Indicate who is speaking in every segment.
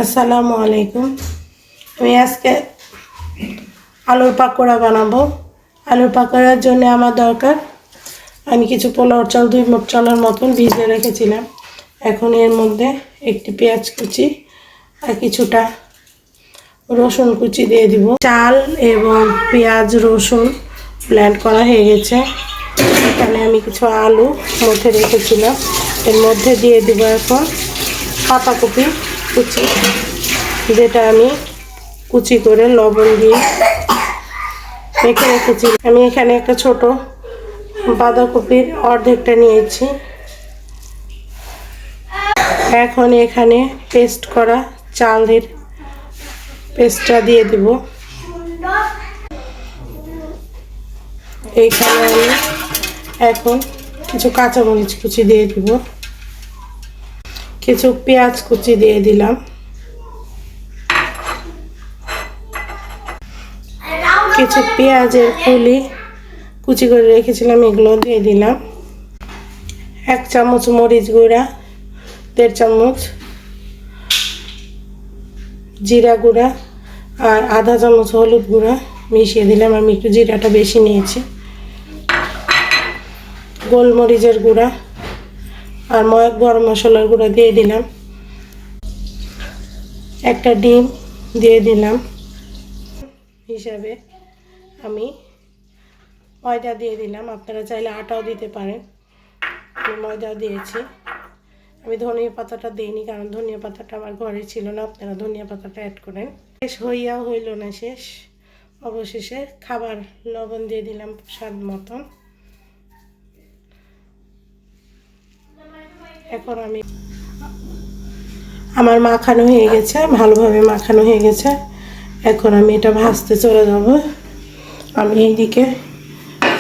Speaker 1: আসসালামু আলাইকুম। আমি আজকে আলুর পাকোড়া বানাবো। আলুর পাকোড়ার জন্য আমার দরকার, আমি কিছু পোলাও চাল 2 মুঠ চালের মতন ভিজিয়ে রেখেছিলাম। এখন এর মধ্যে একটি পেঁয়াজ কুচি আর কিছুটা রসুন কুচি দিয়ে দিব। চাল এবং পেঁয়াজ রসুন ব্লেন্ড করা হয়ে গেছে। এখানে আমি কিছু আলু মধ্যে রেখেছিলাম, এর মধ্যে দিয়ে দিব এখন পাতাকপি কুচি, যেটা আমি কুচি করে লবণ দিয়ে মেখে রেখেছি। আমি এখানে একটা ছোট বাঁধাকপির অর্ধেকটা নিয়েছি। এখন এখানে পেস্ট করা চালের পেস্টটা দিয়ে দিব। এইখানে আমি এখন কিছু কাঁচামরিচ কুচি দিয়ে দিব, কিছু পেঁয়াজ কুচি দিয়ে দিলাম, কিছু পেঁয়াজের কুলি কুচি করে রেখেছিলাম, এগুলো দিয়ে দিলাম। 1 চামচ মরিচ গুঁড়া, 1.5 চামচ জিরা গুঁড়া আর 1/2 চামচ হলুদ গুঁড়া মিশিয়ে দিলাম। আমি একটু জিরাটা বেশি নিয়েছি। গোলমরিচের গুঁড়া আর গরম মশলার গুঁড়া দিয়ে দিলাম। একটা ডিম দিয়ে দিলাম। হিসাবে আমি ময়দা দিয়ে দিলাম, আপনারা চাইলে আটাও দিতে পারেন। আমি ময়দা দিয়েছি। আমি ধনিয়া পাতাটা দিইনি, কারণ ধনিয়া পাতাটা আমার ঘরে ছিল না। আপনারা ধনিয়া পাতাটা অ্যাড করেন। শেষ হইয়াও হইল না শেষ, অবশেষে খাবার লবণ দিয়ে দিলাম স্বাদ মতন। এখন আমার মাখানো হয়ে গেছে, ভালোভাবে মাখানো হয়ে গেছে। এখন আমি এটা ভাজতে চলে যাব। আমি এইদিকে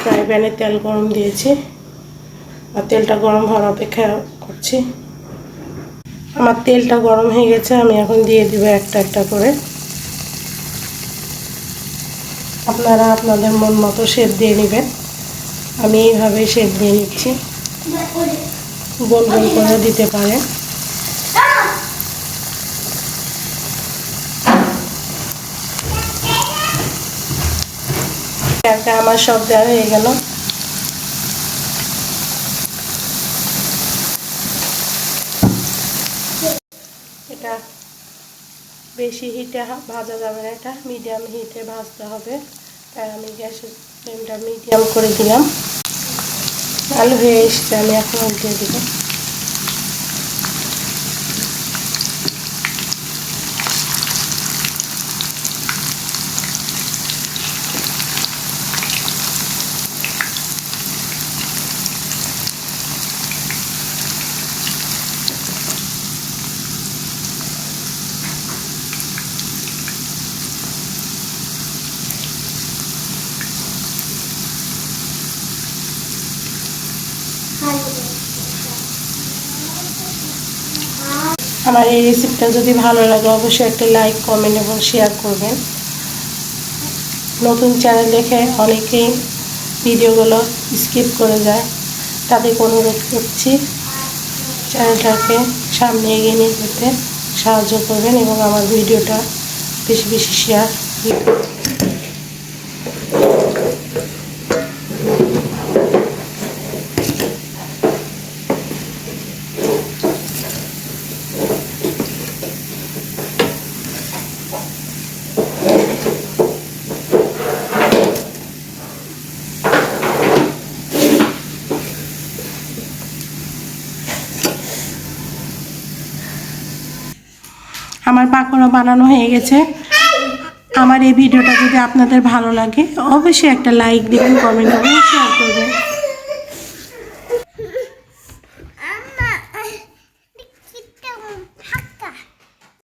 Speaker 1: ফ্রাই প্যানে তেল গরম দিয়েছি আর তেলটা গরম হওয়ার অপেক্ষা করছি। আমার তেলটা গরম হয়ে গেছে, আমি এখন দিয়ে দিব একটা একটা করে। আপনারা আপনাদের মন মতো শেপ দিয়ে নেবেন। আমি এইভাবে শেপ দিয়ে নিচ্ছি, গোল গোল করে দিতে পারেন। আমার সব দেওয়া হয়ে গেল। এটা বেশি হিটে ভাজা যাবে না, এটা মিডিয়াম হিটে ভাজতে হবে। তাই আমি গ্যাসের ফ্লেমটা মিডিয়াম করে দিলাম। আলু হয়ে এসছে, আমি এখন উল্টে দিব। আমার এই রেসিপিটা যদি ভালো লাগে অবশ্যই একটা লাইক, কমেন্ট এবং শেয়ার করবেন। নতুন চ্যানেল দেখে অনেকেই ভিডিওগুলো স্কিপ করে যায়, তাদেরকে অনুরোধ করছি চ্যানেলটাকে সামনে এগিয়ে নিয়ে যেতে সাহায্য করবেন এবং আমার ভিডিওটা বেশি বেশি শেয়ার। আমার পাকোড়া বানানো হয়ে গেছে। আমার এই ভিডিওটা যদি আপনাদের ভালো লাগে অবশ্যই একটা লাইক দিবেন, কমেন্ট করবেন, শেয়ার করবেন।